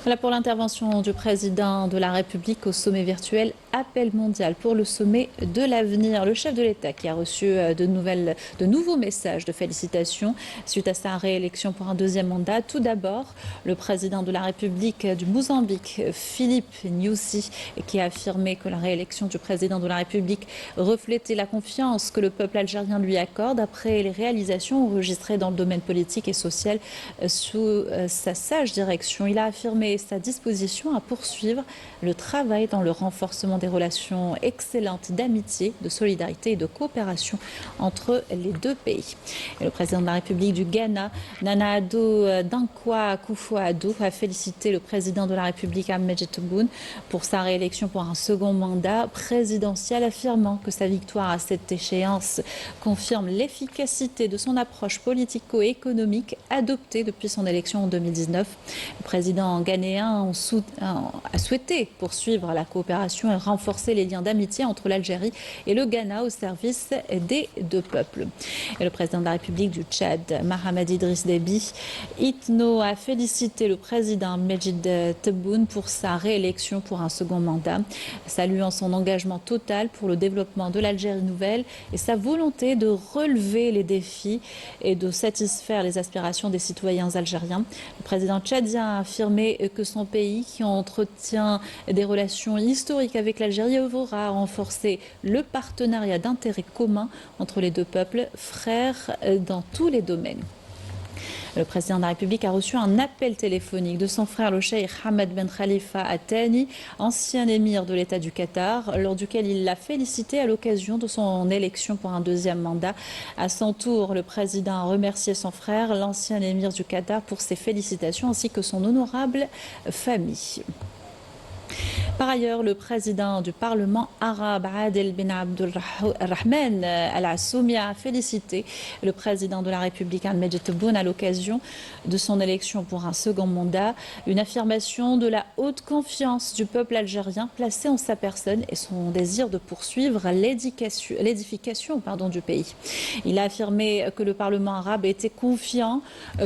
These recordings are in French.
Voilà pour l'intervention du président de la République au sommet virtuel Appel mondial pour le sommet de l'avenir. Le chef de l'État qui a reçu de nouveaux messages de félicitations suite à sa réélection pour un deuxième mandat. Tout d'abord, le président de la République du Mozambique, Philippe Nyusi, qui a affirmé que la réélection du président de la République reflétait la confiance que le peuple algérien lui accorde après les réalisations enregistrées dans le domaine politique et social sous sa sage direction. Il a affirmé sa disposition à poursuivre le travail dans le renforcement des relations excellentes d'amitié, de solidarité et de coopération entre les deux pays. Et le président de la République du Ghana, Nana Addo Dankwa Akufo-Addo, a félicité le président de la République, Ahmed Tebboune, pour sa réélection pour un second mandat présidentiel, affirmant que sa victoire à cette échéance confirme l'efficacité de son approche politico-économique adoptée depuis son élection en 2019. Le président ghanéen a souhaité poursuivre la coopération et renforcer les liens d'amitié entre l'Algérie et le Ghana au service des deux peuples. Et le président de la République du Tchad, Mahamed Idriss Déby Itno, a félicité le président Medjid Tebboune pour sa réélection pour un second mandat, saluant son engagement total pour le développement de l'Algérie nouvelle et sa volonté de relever les défis et de satisfaire les aspirations des citoyens algériens. Le président tchadien a affirmé que son pays, qui entretient des relations historiques avec l'Algérie, œuvrera à renforcer le partenariat d'intérêt commun entre les deux peuples, frères dans tous les domaines. Le président de la République a reçu un appel téléphonique de son frère, le cheikh Hamad Ben Khalifa Al Thani, ancien émir de l'État du Qatar, lors duquel il l'a félicité à l'occasion de son élection pour un deuxième mandat. À son tour, le président a remercié son frère, l'ancien émir du Qatar, pour ses félicitations ainsi que son honorable famille. Par ailleurs, le président du Parlement arabe, Adel Ben Abdulrahman Al Assoumi, a félicité le président de la République, Ahmed Tebboune, à l'occasion de son élection pour un second mandat. Une affirmation de la haute confiance du peuple algérien placée en sa personne et son désir de poursuivre l'édification du pays. Il a affirmé que le Parlement arabe était confiant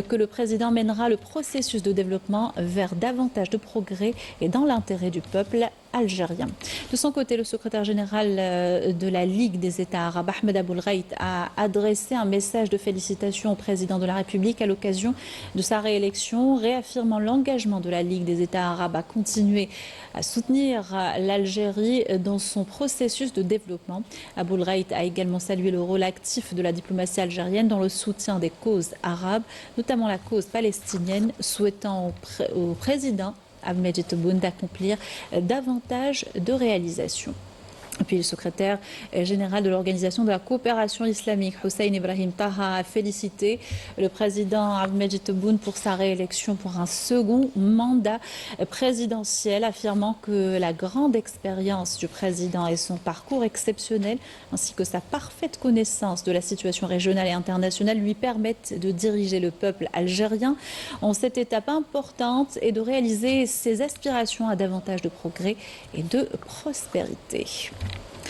que le président mènera le processus de développement vers davantage de progrès et dans l'intérêt du peuple algérien. De son côté, le secrétaire général de la Ligue des États arabes, Ahmed Aboul Gheit, a adressé un message de félicitations au président de la République à l'occasion de sa réélection, réaffirmant l'engagement de la Ligue des États arabes à continuer à soutenir l'Algérie dans son processus de développement. Aboul Gheit a également salué le rôle actif de la diplomatie algérienne dans le soutien des causes arabes, notamment la cause palestinienne, souhaitant au président Ahmed Tebboune d'accomplir davantage de réalisations. Et puis le secrétaire général de l'Organisation de la coopération islamique, Hussein Ibrahim Taha, a félicité le président Ahmed Tebboune pour sa réélection pour un second mandat présidentiel, affirmant que la grande expérience du président et son parcours exceptionnel, ainsi que sa parfaite connaissance de la situation régionale et internationale lui permettent de diriger le peuple algérien en cette étape importante et de réaliser ses aspirations à davantage de progrès et de prospérité.